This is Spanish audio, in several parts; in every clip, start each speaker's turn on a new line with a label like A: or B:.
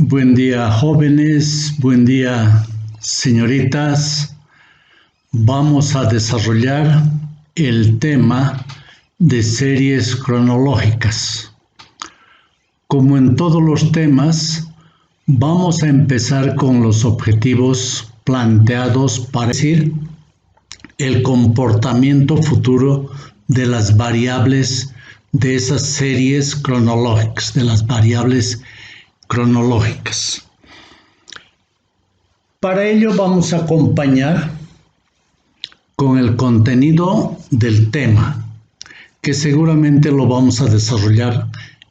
A: Buen día, jóvenes, buen día, señoritas. Vamos a desarrollar el tema de series cronológicas. Como en todos los temas, vamos a empezar con los objetivos planteados para decir el comportamiento futuro de las variables de esas series cronológicas, de las variables cronológicas. Para ello vamos a acompañar con el contenido del tema, que seguramente lo vamos a desarrollar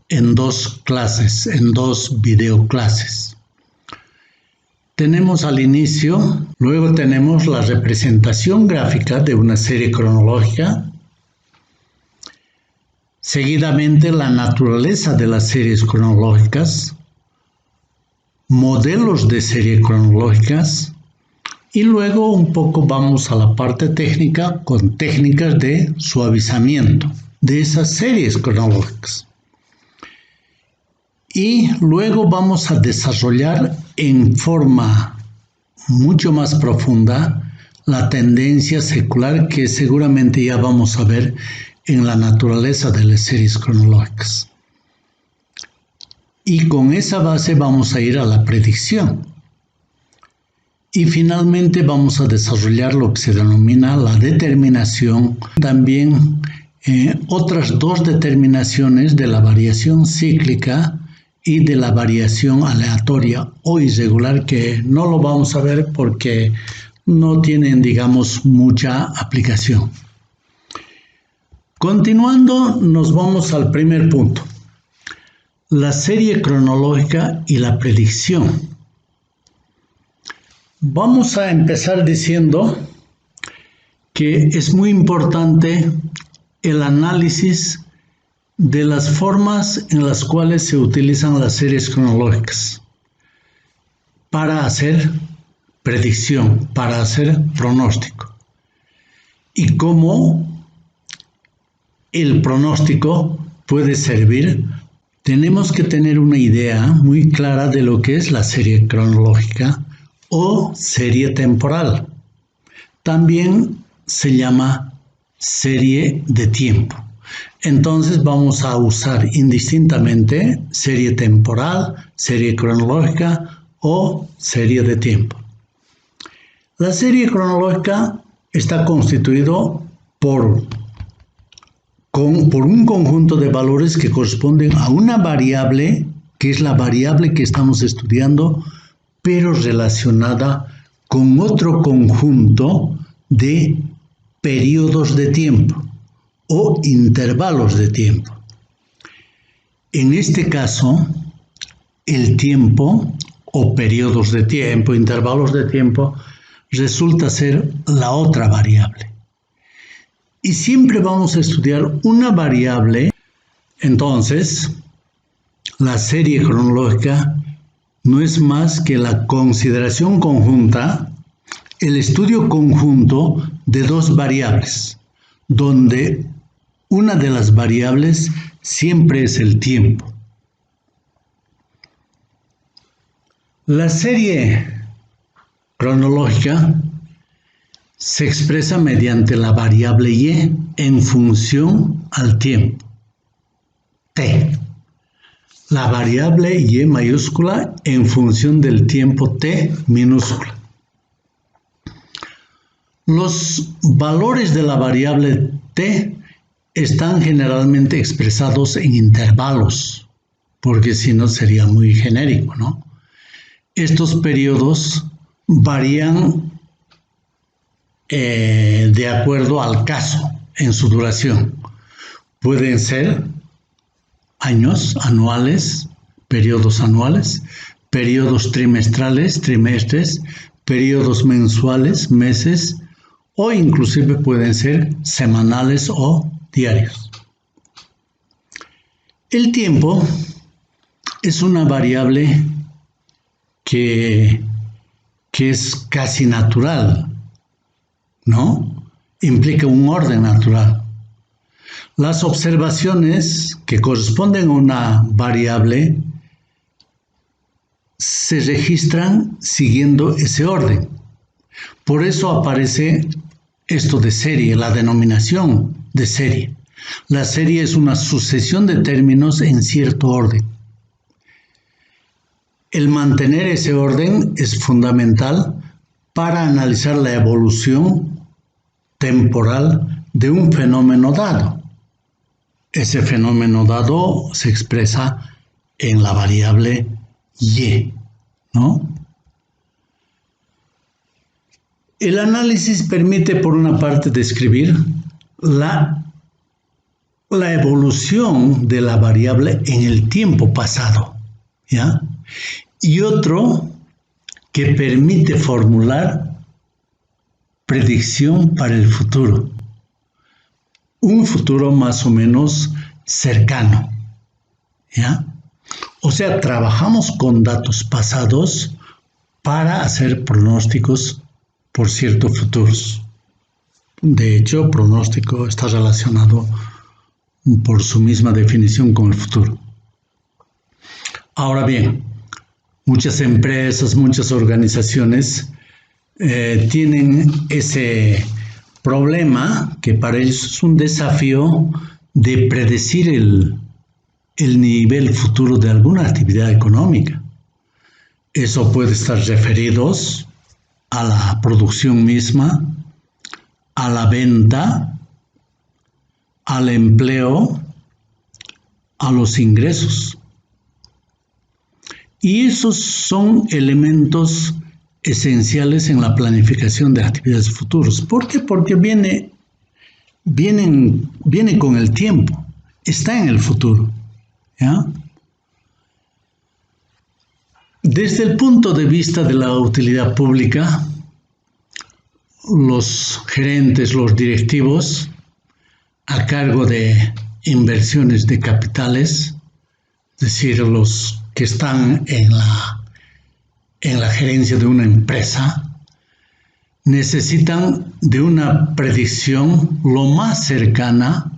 A: en dos clases, en dos videoclases. Tenemos al inicio, luego tenemos la representación gráfica de una serie cronológica, seguidamente la naturaleza de las series cronológicas, modelos de serie cronológicas y luego un poco vamos a la parte técnica con técnicas de suavizamiento de esas series cronológicas. Y luego vamos a desarrollar en forma mucho más profunda la tendencia secular que seguramente ya vamos a ver en la naturaleza de las series cronológicas. Y con esa base vamos a ir a la predicción. Y finalmente vamos a desarrollar lo que se denomina la determinación, también otras dos determinaciones de la variación cíclica y de la variación aleatoria o irregular, que no lo vamos a ver porque no tienen, digamos, mucha aplicación. Continuando, nos vamos al primer punto. La serie cronológica y la predicción. Vamos a empezar diciendo que es muy importante el análisis de las formas en las cuales se utilizan las series cronológicas para hacer predicción, para hacer pronóstico. Y cómo el pronóstico puede servir. Tenemos que tener una idea muy clara de lo que es la serie cronológica o serie temporal. También se llama serie de tiempo. Entonces vamos a usar indistintamente serie temporal, serie cronológica o serie de tiempo. La serie cronológica está constituido por un conjunto de valores que corresponden a una variable, que es la variable que estamos estudiando, pero relacionada con otro conjunto de periodos de tiempo o intervalos de tiempo. En este caso, el tiempo o periodos de tiempo, intervalos de tiempo, resulta ser la otra variable. Y siempre vamos a estudiar una variable. Entonces, la serie cronológica no es más que la consideración conjunta, el estudio conjunto de dos variables, donde una de las variables siempre es el tiempo. La serie cronológica se expresa mediante la variable y en función al tiempo, t. La variable y mayúscula en función del tiempo t minúscula. Los valores de la variable t están generalmente expresados en intervalos, porque si no sería muy genérico, ¿no? Estos periodos varían de acuerdo al caso en su duración. Pueden ser años, anuales, periodos trimestrales, trimestres, periodos mensuales, meses, o inclusive pueden ser semanales o diarios. El tiempo es una variable que es casi natural, ¿no? Implica un orden natural. Las observaciones que corresponden a una variable se registran siguiendo ese orden. Por eso aparece esto de serie, la denominación de serie. La serie es una sucesión de términos en cierto orden. El mantener ese orden es fundamental para analizar la evolución temporal de un fenómeno dado. Ese fenómeno dado se expresa en la variable y, ¿no? El análisis permite, por una parte, describir la evolución de la variable en el tiempo pasado, ¿ya? Y otro que permite formular predicción para el futuro, un futuro más o menos cercano, ¿ya? O sea, trabajamos con datos pasados para hacer pronósticos por ciertos futuros. De hecho, pronóstico está relacionado por su misma definición con el futuro. Ahora bien, muchas empresas, muchas organizaciones tienen ese problema que para ellos es un desafío de predecir el nivel futuro de alguna actividad económica. Eso puede estar referido a la producción misma, a la venta, al empleo, a los ingresos. Y esos son elementos esenciales en la planificación de actividades futuras. ¿Por qué? Porque viene con el tiempo, está en el futuro, ¿ya? Desde el punto de vista de la utilidad pública, los gerentes, los directivos, a cargo de inversiones de capitales, es decir, los que están en la gerencia de una empresa, necesitan de una predicción lo más cercana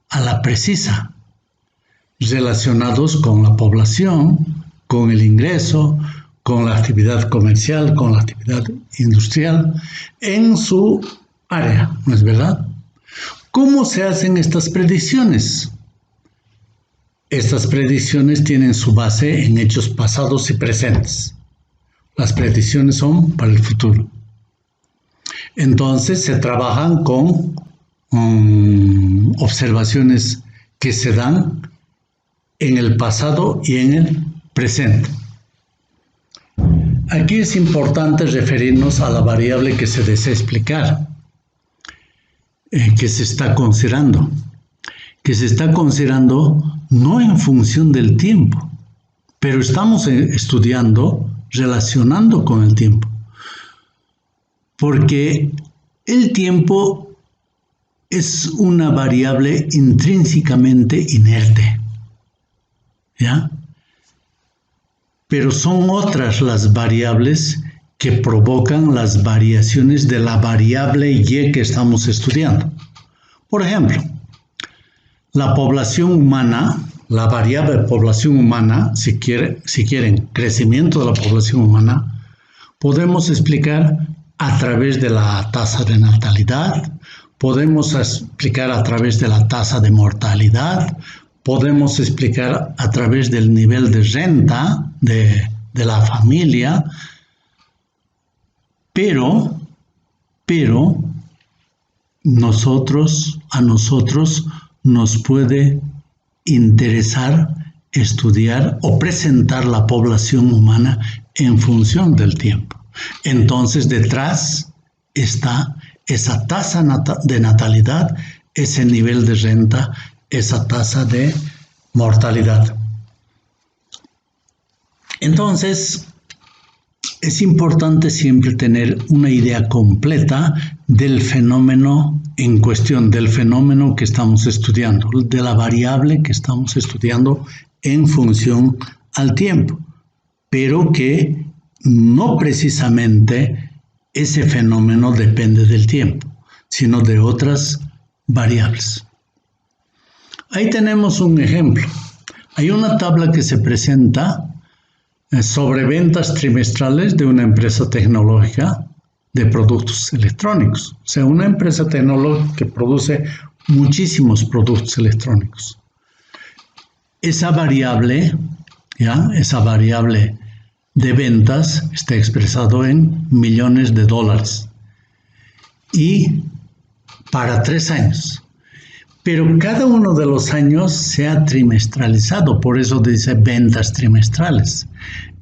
A: a la precisa, relacionados con la población, con el ingreso, con la actividad comercial, con la actividad industrial, en su área, ¿no es verdad? ¿Cómo se hacen estas predicciones? Estas predicciones tienen su base en hechos pasados y presentes. Las predicciones son para el futuro. Entonces se trabajan con observaciones que se dan en el pasado y en el presente. Aquí es importante referirnos a la variable que se desea explicar, que se está considerando no en función del tiempo, pero estamos estudiando relacionando con el tiempo, porque el tiempo es una variable intrínsecamente inerte, ¿ya? Pero son otras las variables que provocan las variaciones de la variable Y que estamos estudiando. Por ejemplo, la población humana, la variable población humana, si quieren, crecimiento de la población humana, podemos explicar a través de la tasa de natalidad, podemos explicar a través de la tasa de mortalidad, podemos explicar a través del nivel de renta de la familia, pero a nosotros nos puede interesar estudiar o presentar la población humana en función del tiempo. Entonces, detrás está esa tasa de natalidad, ese nivel de renta, esa tasa de mortalidad. Entonces, es importante siempre tener una idea completa del fenómeno en cuestión, del fenómeno que estamos estudiando, de la variable que estamos estudiando en función al tiempo, pero que no precisamente ese fenómeno depende del tiempo, sino de otras variables. Ahí tenemos un ejemplo. Hay una tabla que se presenta sobre ventas trimestrales de una empresa tecnológica de productos electrónicos. O sea, una empresa tecnológica que produce muchísimos productos electrónicos. Esa variable, esa variable de ventas está expresado en millones de dólares y para 3 años. Pero cada uno de los años se ha trimestralizado, por eso dice ventas trimestrales.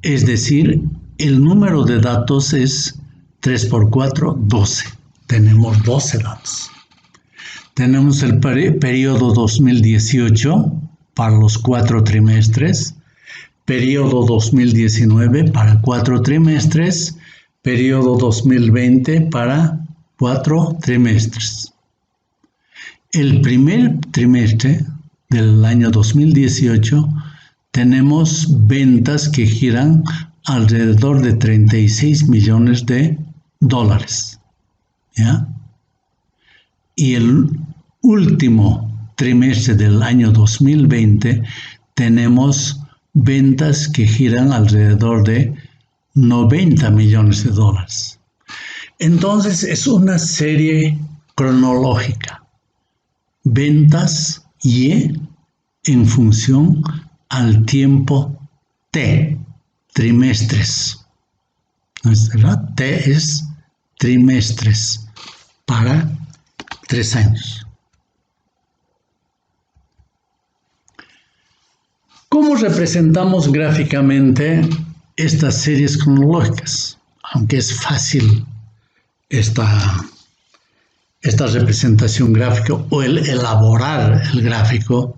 A: Es decir, el número de datos es 3 por 4, 12. Tenemos 12 datos. Tenemos el periodo 2018 para los 4 trimestres, periodo 2019 para 4 trimestres, periodo 2020 para 4 trimestres. El primer trimestre del año 2018 tenemos ventas que giran alrededor de 36 millones de dólares. ¿Ya? Y el último trimestre del año 2020 tenemos ventas que giran alrededor de 90 millones de dólares. Entonces es una serie cronológica. Ventas Y en función al tiempo T, trimestres. ¿No es verdad? T es trimestres para 3 años. ¿Cómo representamos gráficamente estas series cronológicas? Aunque es fácil esta representación gráfica o el elaborar el gráfico,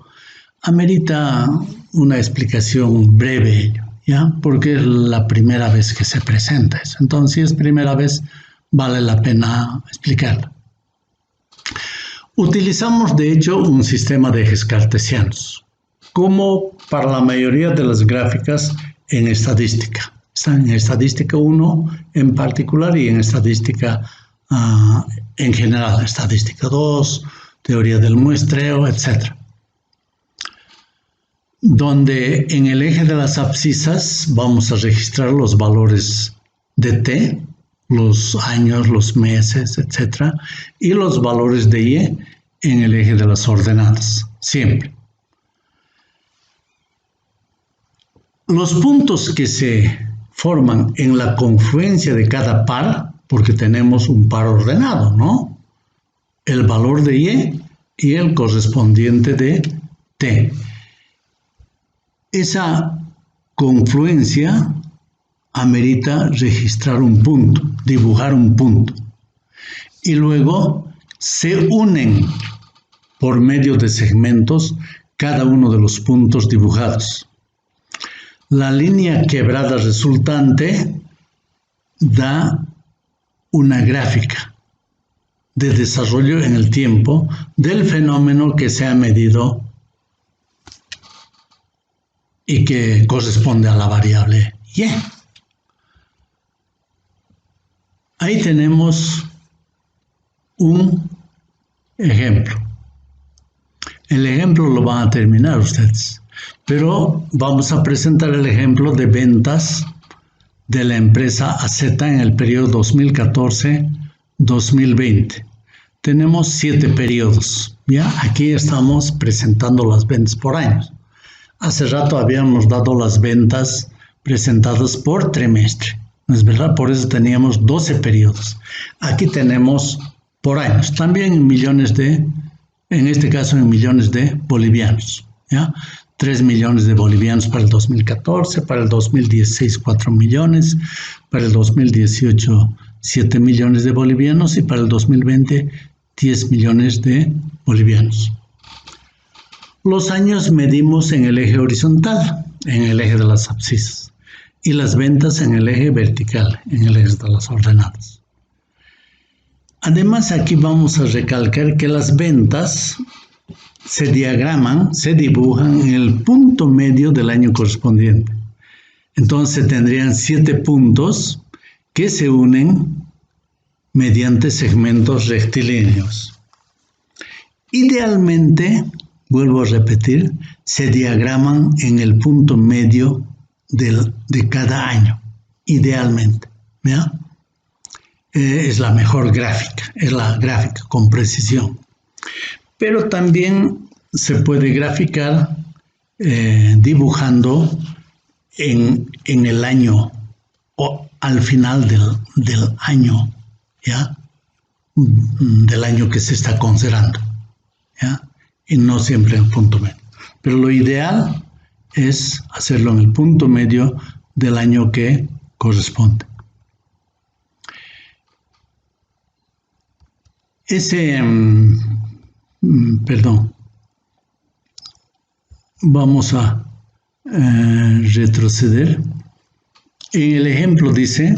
A: amerita una explicación breve, ¿ya? Porque es la primera vez que se presenta eso. Entonces, si es primera vez, vale la pena explicarlo. Utilizamos, de hecho, un sistema de ejes cartesianos, como para la mayoría de las gráficas en estadística. Están en estadística 1 en particular y en estadística en general, estadística 2, teoría del muestreo, etc. Donde en el eje de las abscisas vamos a registrar los valores de T, los años, los meses, etc. Y los valores de Y en el eje de las ordenadas, siempre. Los puntos que se forman en la confluencia de cada par, porque tenemos un par ordenado, ¿no? El valor de Y el correspondiente de T. Esa confluencia amerita registrar un punto, dibujar un punto. Y luego se unen por medio de segmentos cada uno de los puntos dibujados. La línea quebrada resultante da una gráfica de desarrollo en el tiempo del fenómeno que se ha medido y que corresponde a la variable Y. Ahí tenemos un ejemplo. El ejemplo lo van a terminar ustedes, pero vamos a presentar el ejemplo de ventas de la empresa AZ en el periodo 2014-2020. Tenemos 7 periodos. ¿Ya? Aquí estamos presentando las ventas por años. Hace rato habíamos dado las ventas presentadas por trimestre. ¿No es verdad? Por eso teníamos 12 periodos. Aquí tenemos por años. También en millones de, en este caso en millones de bolivianos. ¿Ya? 3 millones de bolivianos para el 2014, para el 2016 4 millones, para el 2018 7 millones de bolivianos y para el 2020 10 millones de bolivianos. Los años medimos en el eje horizontal, en el eje de las abscisas, y las ventas en el eje vertical, en el eje de las ordenadas. Además, aquí vamos a recalcar que las ventas se diagraman, se dibujan en el punto medio del año correspondiente. Entonces tendrían 7 puntos que se unen mediante segmentos rectilíneos. Idealmente, vuelvo a repetir, se diagraman en el punto medio de cada año, idealmente. ¿Ya? Es la mejor gráfica, es la gráfica con precisión. Pero también se puede graficar dibujando en el año o al final del año, ¿ya? Del año que se está considerando, ¿ya? Y no siempre en punto medio. Pero lo ideal es hacerlo en el punto medio del año que corresponde. Vamos a retroceder. En el ejemplo dice,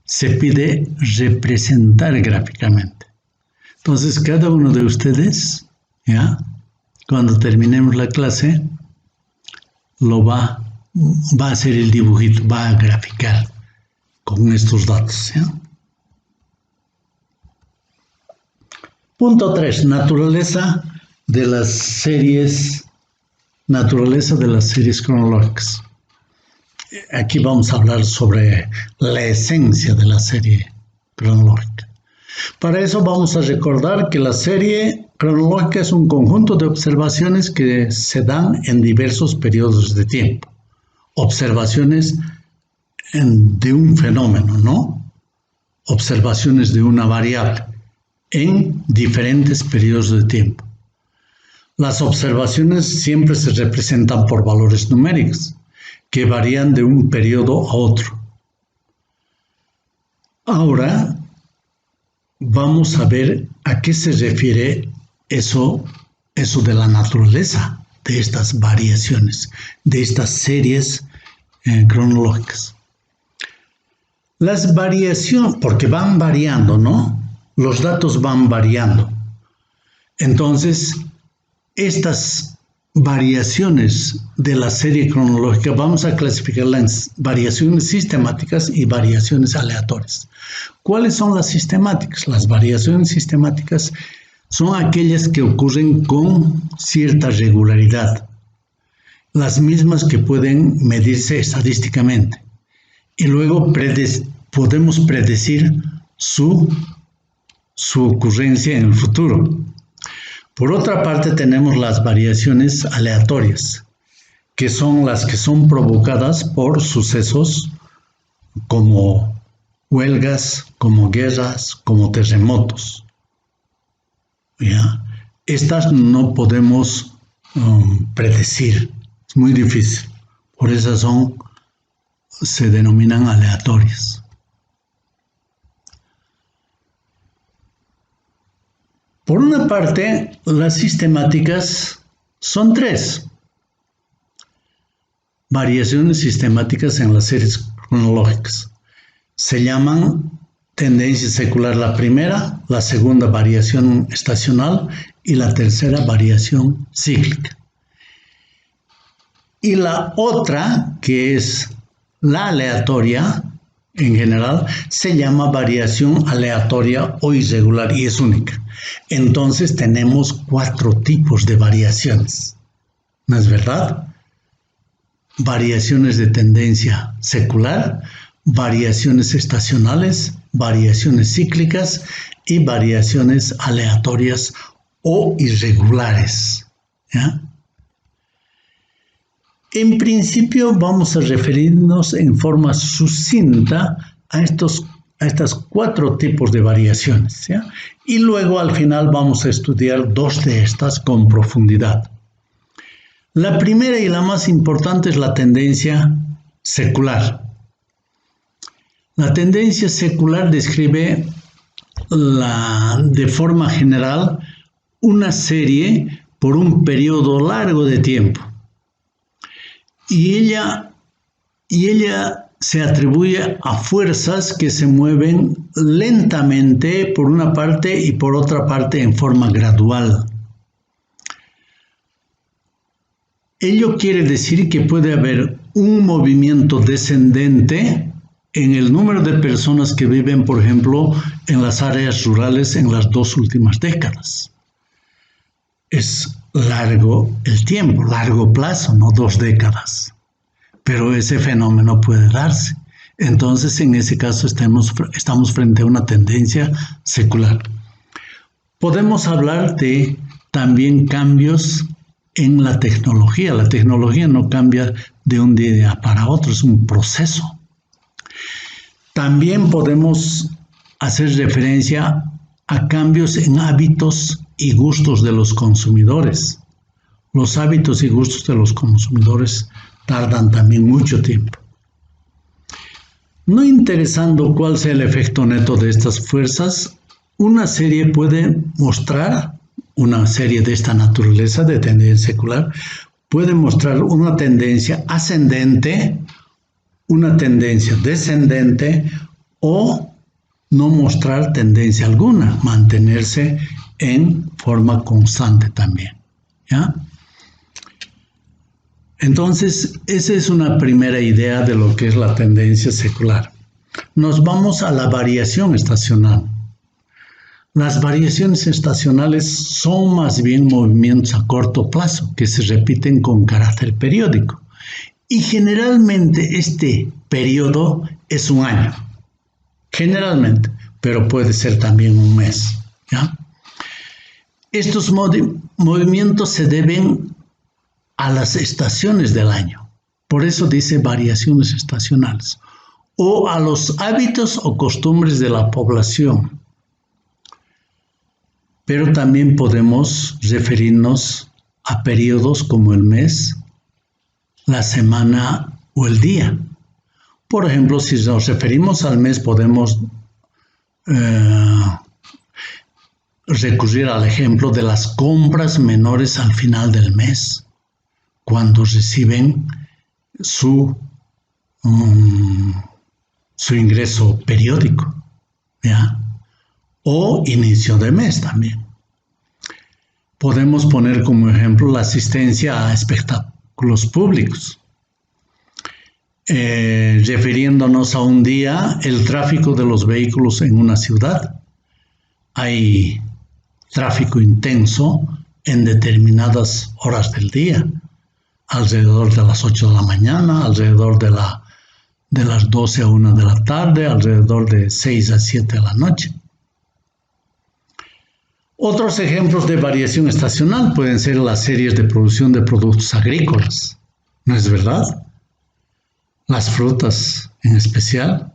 A: se pide representar gráficamente. Entonces, cada uno de ustedes, ¿ya? Cuando terminemos la clase, va a hacer el dibujito, va a graficar con estos datos, ¿ya? Punto 3, naturaleza de las series cronológicas. Aquí vamos a hablar sobre la esencia de la serie cronológica. Para eso vamos a recordar que la serie cronológica es un conjunto de observaciones que se dan en diversos periodos de tiempo. Observaciones de un fenómeno, ¿no? Observaciones de una variable en diferentes periodos de tiempo. Las observaciones siempre se representan por valores numéricos que varían de un periodo a otro. Ahora vamos a ver a qué se refiere eso de la naturaleza de estas variaciones, de estas series cronológicas. Las variaciones, porque van variando, ¿no? Los datos van variando. Entonces, estas variaciones de la serie cronológica vamos a clasificarlas en variaciones sistemáticas y variaciones aleatorias. ¿Cuáles son las sistemáticas? Las variaciones sistemáticas son aquellas que ocurren con cierta regularidad, las mismas que pueden medirse estadísticamente, y luego podemos predecir su ocurrencia en el futuro. Por otra parte, tenemos las variaciones aleatorias, que son las que son provocadas por sucesos como huelgas, como guerras, como terremotos. ¿Ya? Estas no podemos predecir, es muy difícil, por eso se denominan aleatorias. Por una parte, las sistemáticas son 3. Variaciones sistemáticas en las series cronológicas. Se llaman tendencia secular la primera, la segunda variación estacional y la tercera variación cíclica. Y la otra, que es la aleatoria, en general, se llama variación aleatoria o irregular y es única. Entonces tenemos 4 tipos de variaciones. ¿No es verdad? Variaciones de tendencia secular, variaciones estacionales, variaciones cíclicas y variaciones aleatorias o irregulares. ¿Ya? En principio vamos a referirnos en forma sucinta a estas 4 tipos de variaciones, ¿ya? Y luego al final vamos a estudiar 2 de estas con profundidad. La primera y la más importante es la tendencia secular. La tendencia secular describe de forma general una serie por un periodo largo de tiempo. Y ella se atribuye a fuerzas que se mueven lentamente por una parte y por otra parte en forma gradual. Ello quiere decir que puede haber un movimiento descendente en el número de personas que viven, por ejemplo, en las áreas rurales en las 2 últimas décadas. Es largo el tiempo, largo plazo, no 2 décadas. pero ese fenómeno puede darse. Entonces, en ese caso estamos frente a una tendencia secular. Podemos hablar de también cambios en la tecnología. La tecnología no cambia de un día para otro, es un proceso. También podemos hacer referencia a cambios en hábitos y gustos de los consumidores. Los hábitos y gustos de los consumidores tardan también mucho tiempo. No interesando cuál sea el efecto neto de estas fuerzas, una serie puede mostrar, una serie de esta naturaleza de tendencia secular, puede mostrar una tendencia ascendente, una tendencia descendente o no mostrar tendencia alguna, mantenerse en forma constante también, ¿ya? Entonces, esa es una primera idea de lo que es la tendencia secular. Nos vamos a la variación estacional. Las variaciones estacionales son más bien movimientos a corto plazo que se repiten con carácter periódico. Y generalmente este periodo es un año. Generalmente, pero puede ser también un mes, ¿ya? Estos movimientos se deben a las estaciones del año. Por eso dice variaciones estacionales. O a los hábitos o costumbres de la población. Pero también podemos referirnos a periodos como el mes, la semana o el día. Por ejemplo, si nos referimos al mes, podemos recurrir al ejemplo de las compras menores al final del mes, cuando reciben su ingreso periódico, ¿ya? O inicio de mes también. Podemos poner como ejemplo la asistencia a espectáculos públicos. Refiriéndonos a un día, el tráfico de los vehículos en una ciudad. Hay tráfico intenso en determinadas horas del día, alrededor de las 8 de la mañana, alrededor de las 12 a 1 de la tarde, alrededor de 6 a 7 de la noche. Otros ejemplos de variación estacional pueden ser las series de producción de productos agrícolas, ¿no es verdad? Las frutas en especial,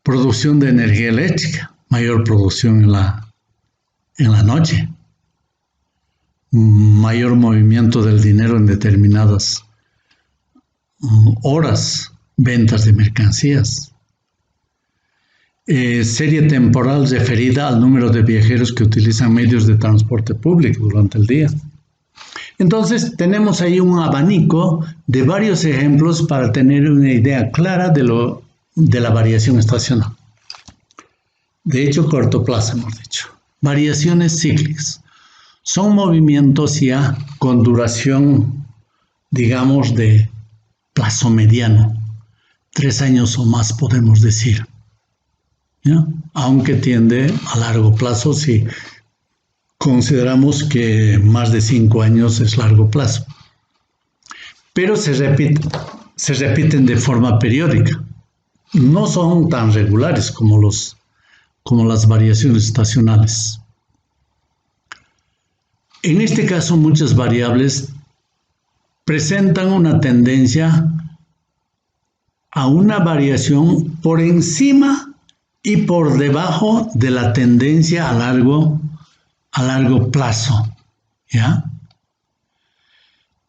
A: producción de energía eléctrica, mayor producción en la noche, mayor movimiento del dinero en determinadas horas, ventas de mercancías. Serie temporal referida al número de viajeros que utilizan medios de transporte público durante el día. Entonces, tenemos ahí un abanico de varios ejemplos para tener una idea clara de la variación estacional. De hecho, corto plazo hemos dicho. Variaciones cíclicas. Son movimientos ya con duración, digamos, de plazo mediano. 3 años o más podemos decir, ¿ya? Aunque tiende a largo plazo si consideramos que más de 5 años es largo plazo. Pero se repiten de forma periódica. No son tan regulares como las variaciones estacionales. En este caso, muchas variables presentan una tendencia a una variación por encima y por debajo de la tendencia a largo plazo, ¿ya?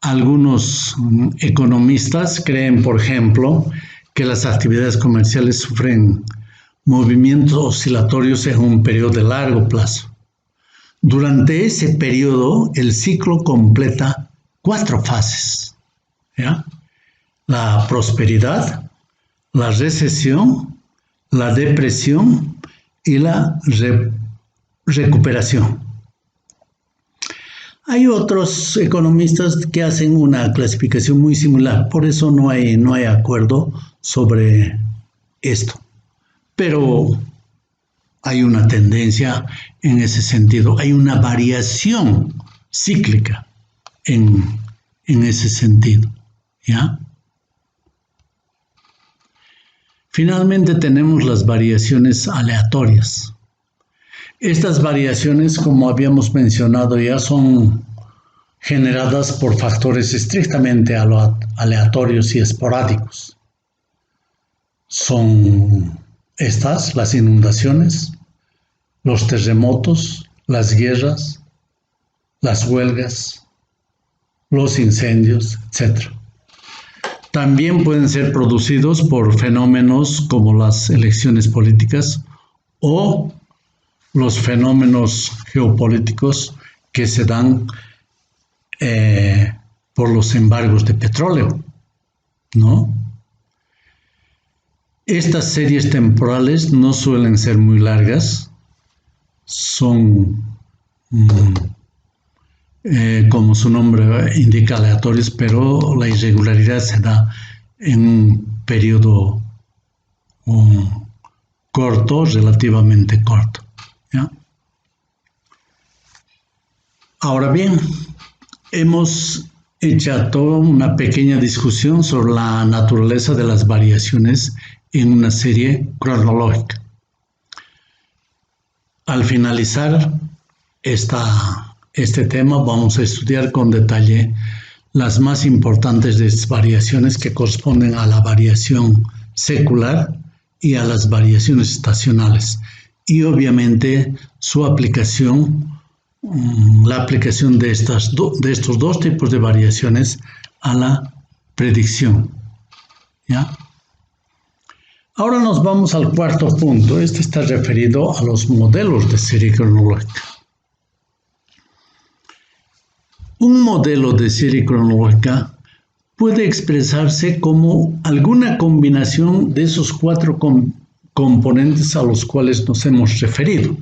A: Algunos economistas creen, por ejemplo, que las actividades comerciales sufren movimientos oscilatorios en un periodo de largo plazo. Durante ese periodo, el ciclo completa 4 fases, ¿ya? La prosperidad, la recesión, la depresión y la recuperación. Hay otros economistas que hacen una clasificación muy similar, por eso no hay acuerdo sobre esto. Pero hay una tendencia en ese sentido, hay una variación cíclica en ese sentido, ¿ya? Finalmente tenemos las variaciones aleatorias. Estas variaciones, como habíamos mencionado ya, son generadas por factores estrictamente aleatorios y esporádicos. Son estas, las inundaciones, los terremotos, las guerras, las huelgas, los incendios, etc. También pueden ser producidos por fenómenos como las elecciones políticas o los fenómenos geopolíticos que se dan por los embargos de petróleo, ¿no? Estas series temporales no suelen ser muy largas, son, como su nombre indica, aleatorios, pero la irregularidad se da en un periodo corto, relativamente corto, ¿ya? Ahora bien, hemos hecho toda una pequeña discusión sobre la naturaleza de las variaciones en una serie cronológica. Al finalizar este tema, vamos a estudiar con detalle las más importantes de estas variaciones que corresponden a la variación secular y a las variaciones estacionales. Y obviamente su aplicación, la aplicación de estos dos tipos de variaciones a la predicción, ¿ya? Ahora nos vamos al cuarto punto. Este está referido a los modelos de serie cronológica. Un modelo de serie cronológica puede expresarse como alguna combinación de esos cuatro componentes a los cuales nos hemos referido,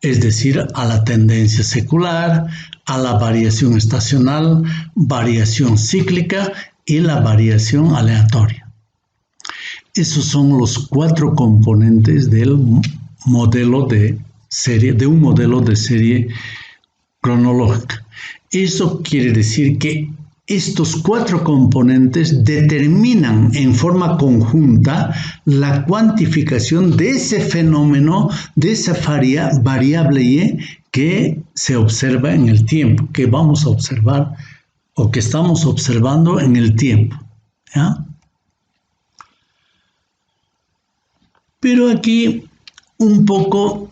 A: es decir, a la tendencia secular, a la variación estacional, variación cíclica y la variación aleatoria. Esos son los cuatro componentes del modelo de serie, de un modelo de serie cronológica. Eso quiere decir que estos cuatro componentes determinan en forma conjunta la cuantificación de ese fenómeno, de esa variable Y que se observa en el tiempo, que vamos a observar o que estamos observando en el tiempo, ¿ya? Pero aquí un poco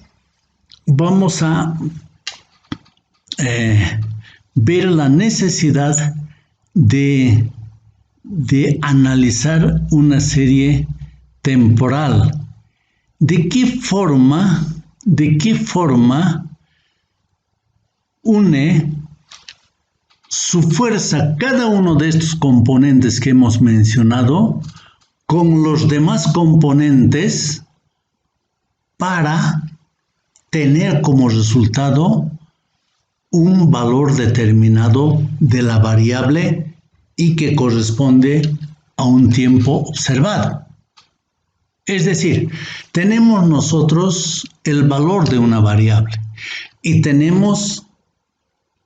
A: vamos a ver la necesidad de analizar una serie temporal. ¿De qué forma une su fuerza cada uno de estos componentes que hemos mencionado con los demás componentes para tener como resultado un valor determinado de la variable y que corresponde a un tiempo observado? Es decir, tenemos nosotros el valor de una variable y tenemos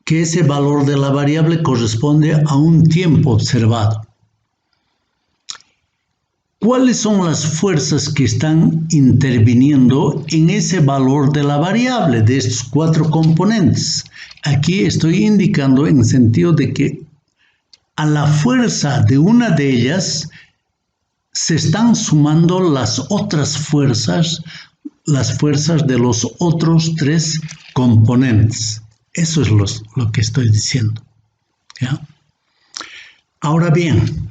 A: que ese valor de la variable corresponde a un tiempo observado. ¿Cuáles son las fuerzas que están interviniendo en ese valor de la variable, de estos cuatro componentes? Aquí estoy indicando en el sentido de que a la fuerza de una de ellas se están sumando las otras fuerzas, las fuerzas de los otros tres componentes. Eso es lo que estoy diciendo, ¿ya? Ahora bien,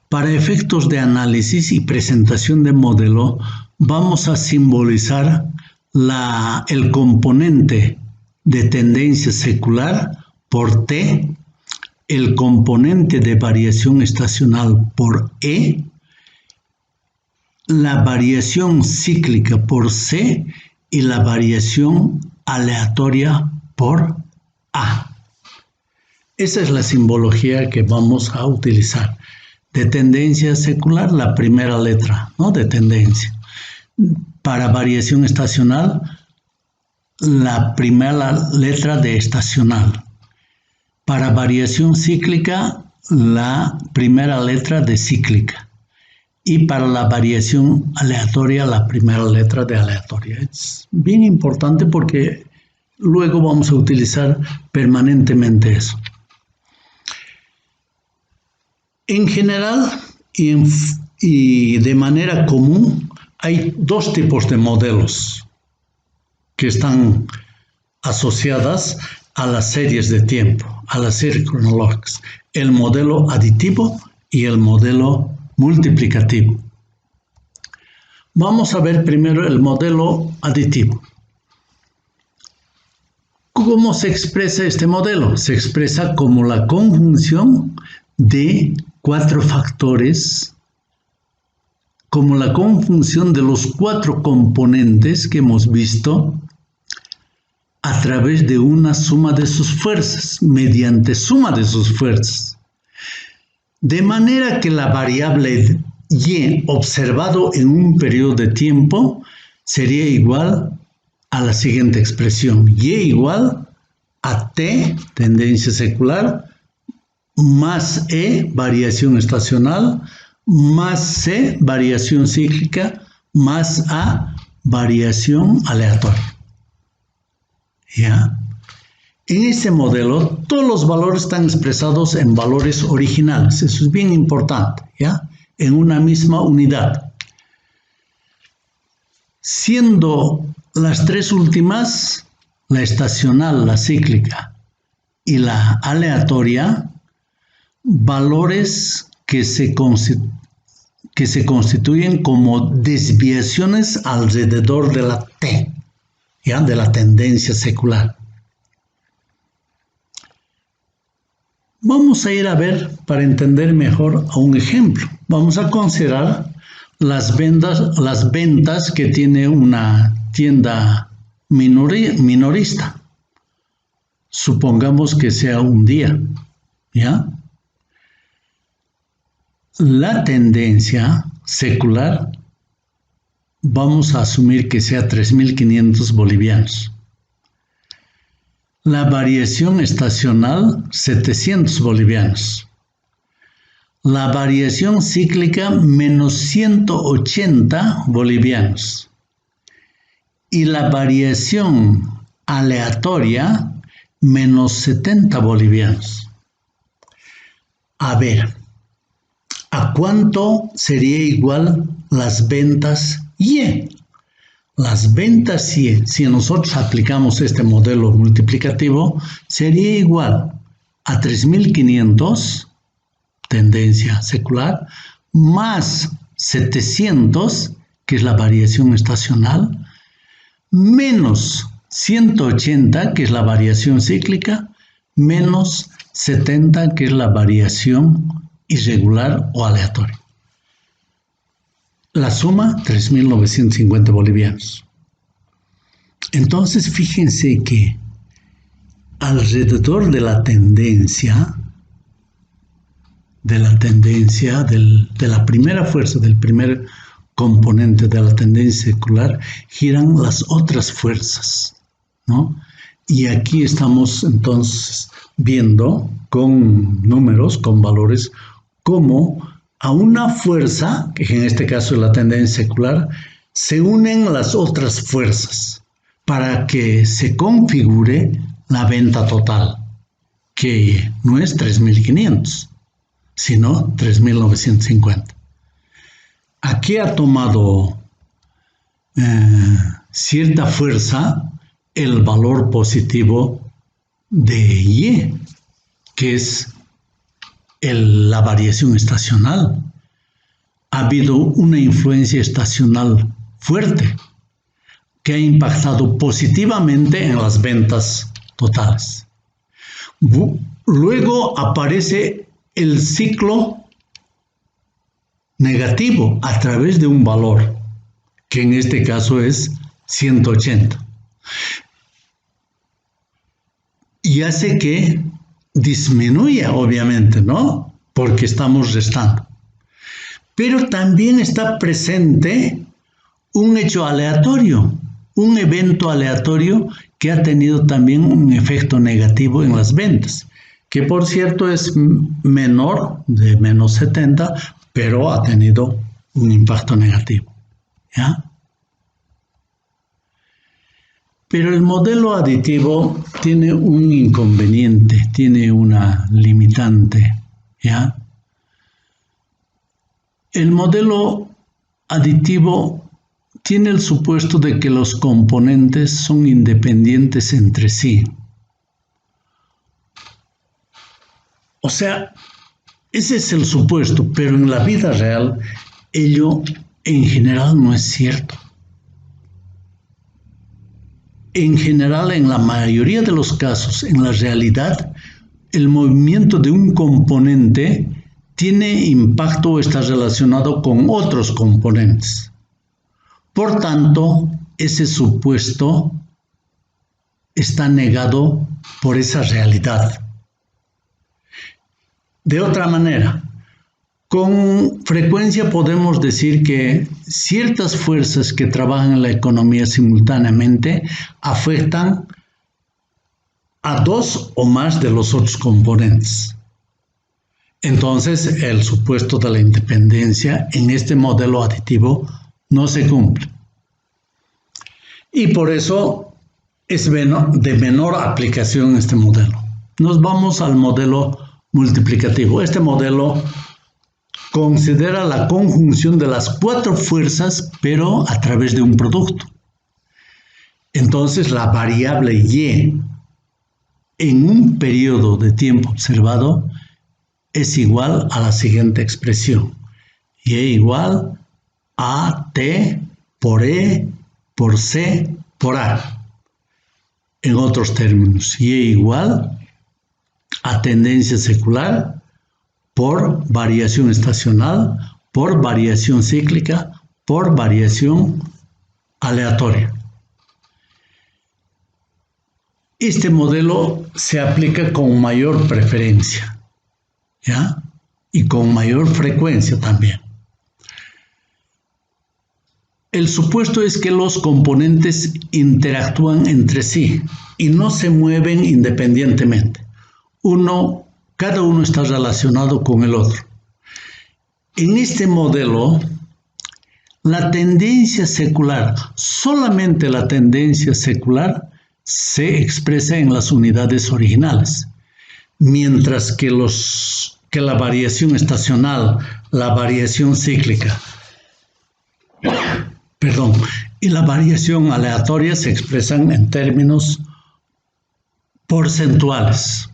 A: para efectos de análisis y presentación de modelo, vamos a simbolizar el componente de tendencia secular por T, el componente de variación estacional por E, la variación cíclica por C y la variación aleatoria por A. Esa es la simbología que vamos a utilizar. De tendencia secular, la primera letra, ¿no?, de tendencia. Para variación estacional, la primera letra de estacional. Para variación cíclica, la primera letra de cíclica. y para la variación aleatoria la primera letra de aleatoria. Es bien importante porque luego vamos a utilizar permanentemente eso. En general y de manera común hay dos tipos de modelos que están asociadas a las series de tiempo, a las series cronológicas, el modelo aditivo y el modelo multiplicativo. Vamos a ver primero el modelo aditivo. ¿Cómo se expresa este modelo? Se expresa como la conjunción de 4 factores, como la conjunción de los 4 componentes que hemos visto a través de una suma de sus fuerzas, mediante suma de sus fuerzas. De manera que la variable y observado en un periodo de tiempo sería igual a la siguiente expresión: y igual a t, tendencia secular, más e, variación estacional, más c, variación cíclica, más a, variación aleatoria. ¿Ya? En este modelo, todos los valores están expresados en valores originales. Eso es bien importante, ¿ya? En una misma unidad. Siendo las 3 últimas, la estacional, la cíclica y la aleatoria, valores que se constituyen como desviaciones alrededor de la t, ¿ya? De la tendencia secular. Vamos a ir a ver, para entender mejor, a un ejemplo. Vamos a considerar las ventas que tiene una tienda minorista. Supongamos que sea un día, ¿ya? La tendencia secular, vamos a asumir que sea 3.500 bolivianos. La variación estacional, 700 bolivianos. La variación cíclica, menos 180 bolivianos. Y la variación aleatoria, menos 70 bolivianos. A ver, ¿a cuánto sería igual las ventas Y? Las ventas Y, si nosotros aplicamos este modelo multiplicativo, sería igual a 3.500, tendencia secular, más 700, que es la variación estacional, menos 180, que es la variación cíclica, menos 70, que es la variación irregular o aleatoria. La suma, 3.950 bolivianos. Entonces, fíjense que alrededor de la tendencia, de la primera fuerza, del primer componente de la tendencia secular, giran las otras fuerzas, ¿no? Y aquí estamos entonces viendo con números, con valores, cómo a una fuerza, que en este caso es la tendencia secular, se unen las otras fuerzas para que se configure la venta total, que no es 3.500, sino 3.950. Aquí ha tomado cierta fuerza el valor positivo de Y, que es la variación estacional. Ha habido una influencia estacional fuerte que ha impactado positivamente en las ventas totales. Luego aparece el ciclo negativo a través de un valor, que en este caso es 180. Y hace que disminuya, obviamente, ¿no? Porque estamos restando. Pero también está presente un hecho aleatorio, un evento aleatorio que ha tenido también un efecto negativo en las ventas, que por cierto es menor, de menos 70, pero ha tenido un impacto negativo, ¿ya? Pero el modelo aditivo tiene un inconveniente, tiene una limitante, ¿ya? El modelo aditivo tiene el supuesto de que los componentes son independientes entre sí. O sea, ese es el supuesto, pero en la vida real ello en general no es cierto. En general, en la mayoría de los casos, en la realidad, el movimiento de un componente tiene impacto o está relacionado con otros componentes. Por tanto, ese supuesto está negado por esa realidad. De otra manera, con frecuencia podemos decir que ciertas fuerzas que trabajan en la economía simultáneamente afectan a dos o más de los otros componentes. Entonces, el supuesto de la independencia en este modelo aditivo no se cumple. Y por eso es de menor aplicación este modelo. Nos vamos al modelo multiplicativo. Este modelo considera la conjunción de las cuatro fuerzas, pero a través de un producto. Entonces, la variable Y en un periodo de tiempo observado es igual a la siguiente expresión. Y igual a T por E por C por A. En otros términos, Y igual a tendencia secular por variación estacional, por variación cíclica, por variación aleatoria. Este modelo se aplica con mayor preferencia, ¿ya? Y con mayor frecuencia también. El supuesto es que los componentes interactúan entre sí y no se mueven independientemente. Cada uno está relacionado con el otro. En este modelo, la tendencia secular, solamente la tendencia secular, se expresa en las unidades originales, mientras que la variación estacional, la variación cíclica, y la variación aleatoria se expresan en términos porcentuales.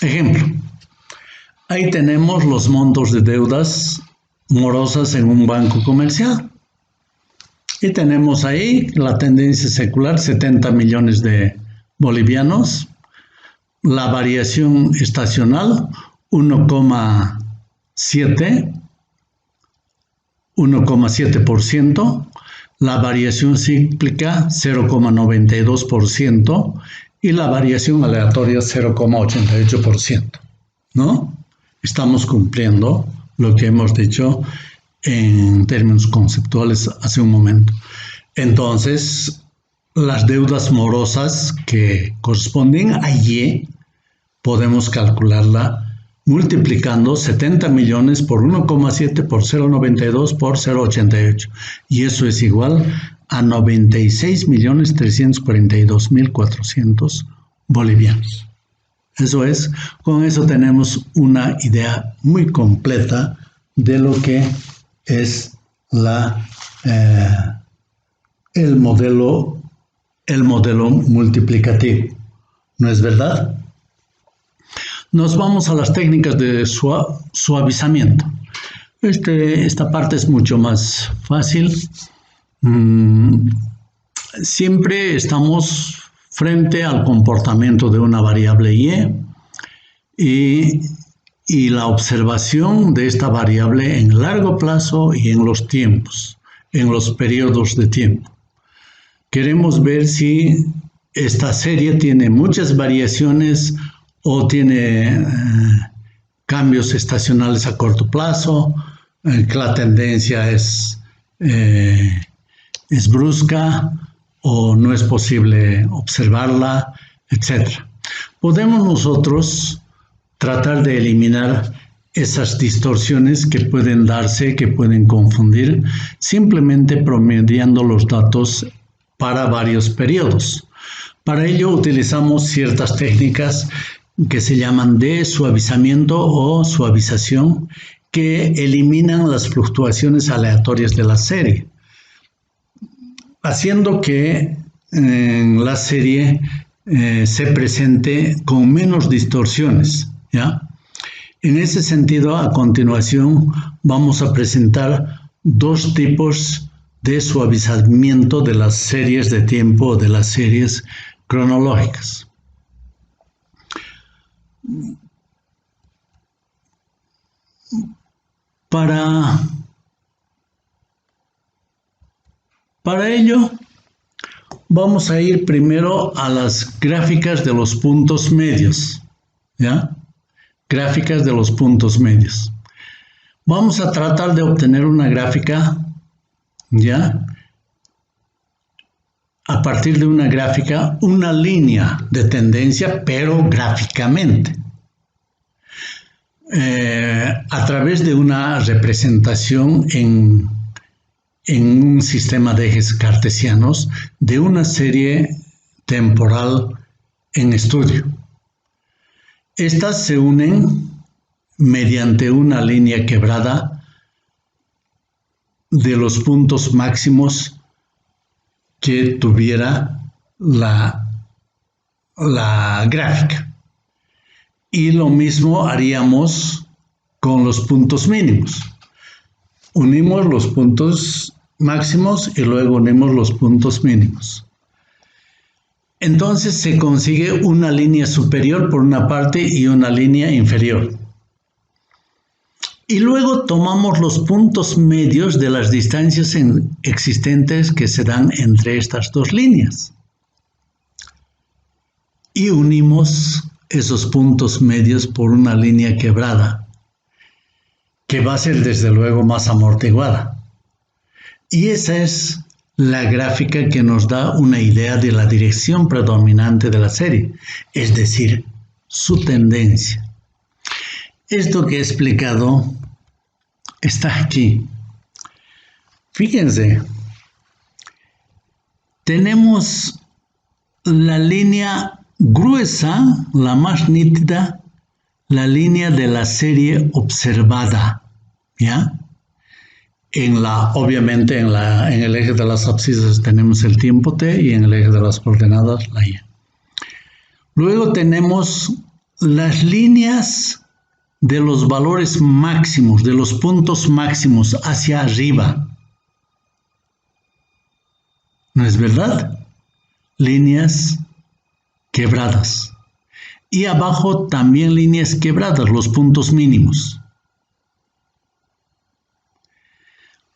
A: Ejemplo, ahí tenemos los montos de deudas morosas en un banco comercial. Y tenemos ahí la tendencia secular, 70 millones de bolivianos. La variación estacional, 1,7%. La variación cíclica, 0,92%. Y la variación aleatoria 0,88%, ¿no? Estamos cumpliendo lo que hemos dicho en términos conceptuales hace un momento. Entonces, las deudas morosas que corresponden a Y, podemos calcularla multiplicando 70 millones por 1,7 por 0,92 por 0,88. Y eso es igual a 96.342.400 bolivianos. Eso es, con eso tenemos una idea muy completa de lo que es el modelo multiplicativo. ¿No es verdad? Nos vamos a las técnicas de suavizamiento. Esta parte es mucho más fácil. Siempre estamos frente al comportamiento de una variable Y y la observación de esta variable en largo plazo y en los tiempos, en los periodos de tiempo. Queremos ver si esta serie tiene muchas variaciones o tiene cambios estacionales a corto plazo, que la tendencia es brusca o no es posible observarla, etc. Podemos nosotros tratar de eliminar esas distorsiones que pueden darse, que pueden confundir, simplemente promediando los datos para varios periodos. Para ello utilizamos ciertas técnicas que se llaman de suavizamiento o suavización, que eliminan las fluctuaciones aleatorias de la serie, haciendo que en la serie se presente con menos distorsiones, ¿ya? En ese sentido, a continuación vamos a presentar dos tipos de suavizamiento de las series de tiempo o de las series cronológicas. Para ello, vamos a ir primero a las gráficas de los puntos medios, ¿ya? Gráficas de los puntos medios. Vamos a tratar de obtener una gráfica, ¿ya? A partir de una gráfica, una línea de tendencia, pero gráficamente. A través de una representación en un sistema de ejes cartesianos de una serie temporal en estudio. Estas se unen mediante una línea quebrada de los puntos máximos que tuviera la gráfica. Y lo mismo haríamos con los puntos mínimos. Unimos los puntos máximos y luego unimos los puntos mínimos. Entonces se consigue una línea superior por una parte y una línea inferior. Y luego tomamos los puntos medios de las distancias existentes que se dan entre estas dos líneas. Y unimos esos puntos medios por una línea quebrada, que va a ser desde luego más amortiguada. Y esa es la gráfica que nos da una idea de la dirección predominante de la serie, es decir, su tendencia. Esto que he explicado está aquí. Fíjense, tenemos la línea gruesa, la más nítida, la línea de la serie observada, ¿ya? Obviamente en el eje de las abscisas tenemos el tiempo t y en el eje de las coordenadas la y. Luego tenemos las líneas de los valores máximos, de los puntos máximos hacia arriba. ¿No es verdad? Líneas quebradas. Y abajo también líneas quebradas, los puntos mínimos.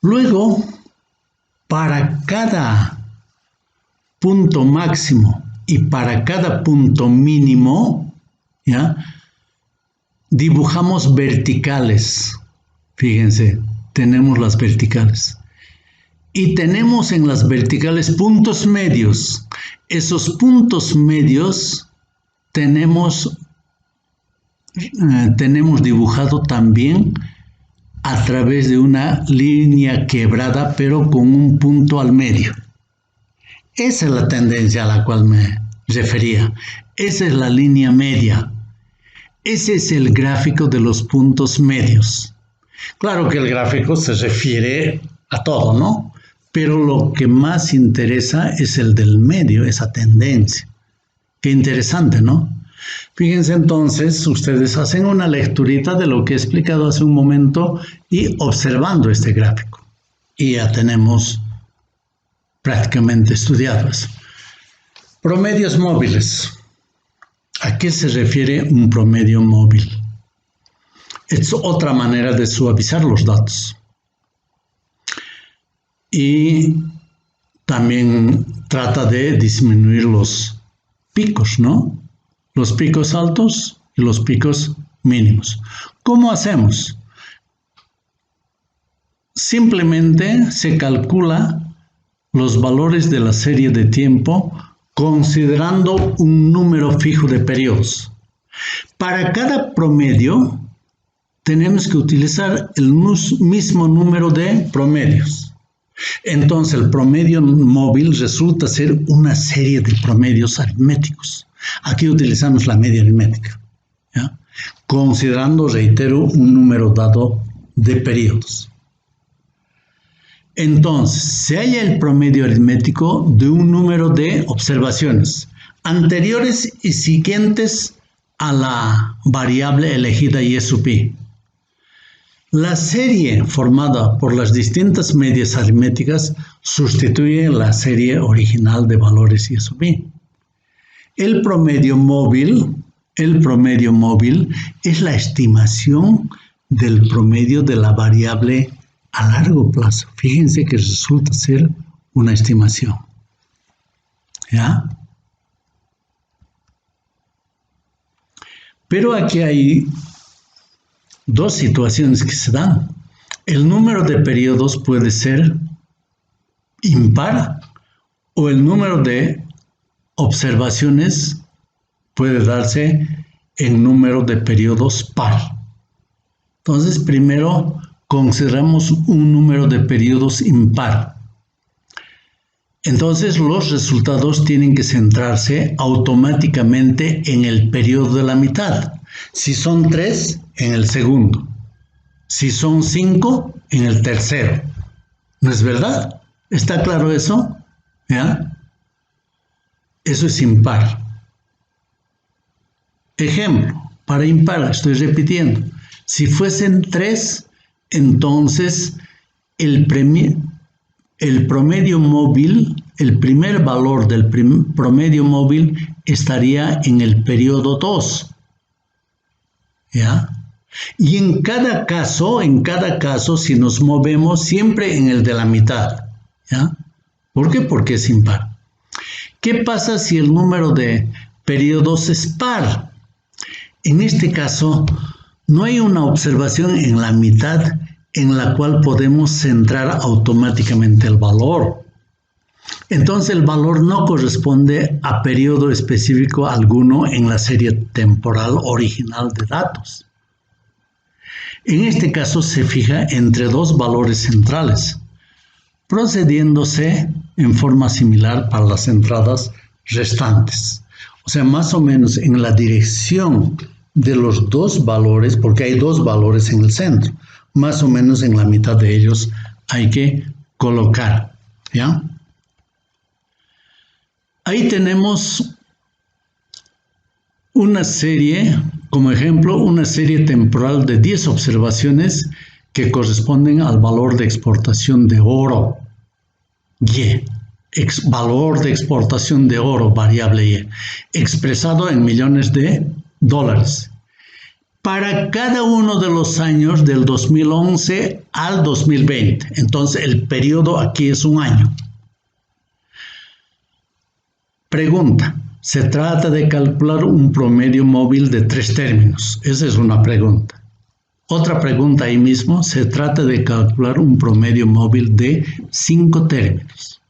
A: Luego, para cada punto máximo y para cada punto mínimo, ¿ya?, dibujamos verticales. Fíjense, tenemos las verticales. Y tenemos en las verticales puntos medios. Esos puntos medios tenemos dibujado también a través de una línea quebrada, pero con un punto al medio. Esa es la tendencia a la cual me refería. Esa es la línea media. Ese es el gráfico de los puntos medios. Claro que el gráfico se refiere a todo, ¿no? Pero lo que más interesa es el del medio, esa tendencia. Qué interesante, ¿no? Fíjense entonces, ustedes hacen una lecturita de lo que he explicado hace un momento y observando este gráfico. Y ya tenemos prácticamente estudiado eso. Promedios móviles. ¿A qué se refiere un promedio móvil? Es otra manera de suavizar los datos. Y también trata de disminuir los picos, ¿no? Los picos altos y los picos mínimos. ¿Cómo hacemos? Simplemente se calcula los valores de la serie de tiempo considerando un número fijo de periodos. Para cada promedio tenemos que utilizar el mismo número de promedios. Entonces el promedio móvil resulta ser una serie de promedios aritméticos. Aquí utilizamos la media aritmética, ¿ya? Considerando, reitero, un número dado de periodos. Entonces, se halla el promedio aritmético de un número de observaciones anteriores y siguientes a la variable elegida y sub i. La serie formada por las distintas medias aritméticas sustituye la serie original de valores y sub i. El promedio móvil es la estimación del promedio de la variable a largo plazo. Fíjense que resulta ser una estimación, ¿ya? Pero aquí hay dos situaciones que se dan. El número de periodos puede ser impar o el número de observaciones puede darse en número de periodos par. Entonces, primero consideramos un número de periodos impar. Entonces, los resultados tienen que centrarse automáticamente en el periodo de la mitad. Si son 3, en el segundo. Si son 5, en el tercero. ¿No es verdad? ¿Está claro eso? ¿Ya? Eso es impar. Ejemplo, para impar, estoy repitiendo. Si fuesen 3, entonces el promedio móvil, el primer valor del promedio móvil estaría en el periodo 2. ¿Ya? Y en cada caso, si nos movemos siempre en el de la mitad. ¿Ya? ¿Por qué? Porque es impar. ¿Qué pasa si el número de periodos es par? En este caso, no hay una observación en la mitad en la cual podemos centrar automáticamente el valor. Entonces el valor no corresponde a periodo específico alguno en la serie temporal original de datos. En este caso se fija entre dos valores centrales, procediéndose en forma similar para las entradas restantes. O sea, más o menos en la dirección de los dos valores, porque hay dos valores en el centro, más o menos en la mitad de ellos hay que colocar, ¿ya? Ahí tenemos una serie, como ejemplo, una serie temporal de 10 observaciones que corresponden al valor de exportación de oro, Y. Valor de exportación de oro, variable Y, expresado en millones de dólares. Para cada uno de los años del 2011 al 2020. Entonces, el periodo aquí es un año. Pregunta. Se trata de calcular un promedio móvil de 3 términos. Esa es una pregunta. Otra pregunta ahí mismo. Se trata de calcular un promedio móvil de 5 términos.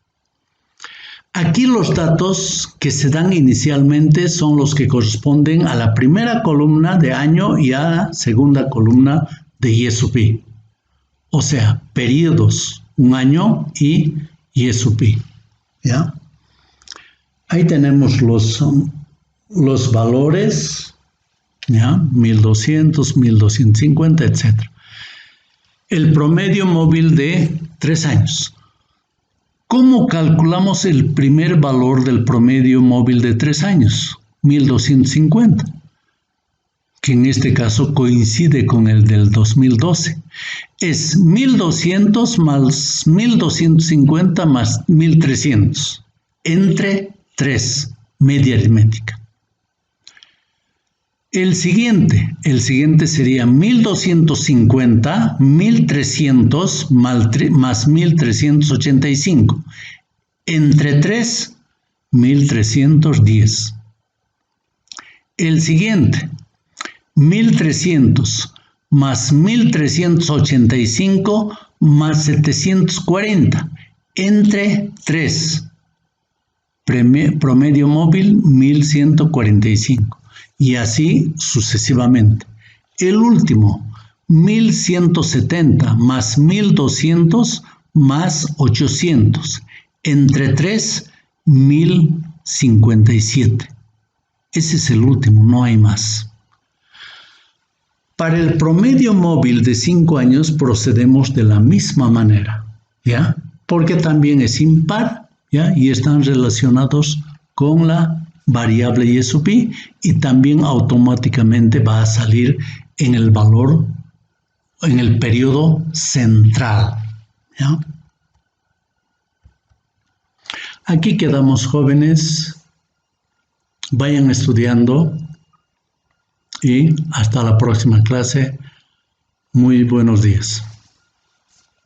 A: Aquí los datos que se dan inicialmente son los que corresponden a la primera columna de año y a la segunda columna de Y sub i. O sea, periodos, un año y Y sub i. ¿Ya? Ahí tenemos los valores, ¿ya? 1200, 1250, etc. El promedio móvil de 3 años. ¿Cómo calculamos el primer valor del promedio móvil de 3 años? 1250, que en este caso coincide con el del 2012. Es 1200 más 1250 más 1300, entre 3, media aritmética. El siguiente sería 1250, 1300 más 1385. Entre 3, 1310. El siguiente, 1300 más 1385 más 740. Entre 3. Promedio móvil 1145. Y así sucesivamente. El último, 1170 más 1200 más 800. Entre 3, 1057. Ese es el último, no hay más. Para el promedio móvil de 5 años procedemos de la misma manera, ¿ya? Porque también es impar, ¿ya? Y están relacionados con la variable y sub i, y también automáticamente va a salir en el valor, en el periodo central, ¿ya? Aquí quedamos, jóvenes. Vayan estudiando y hasta la próxima clase. Muy buenos días.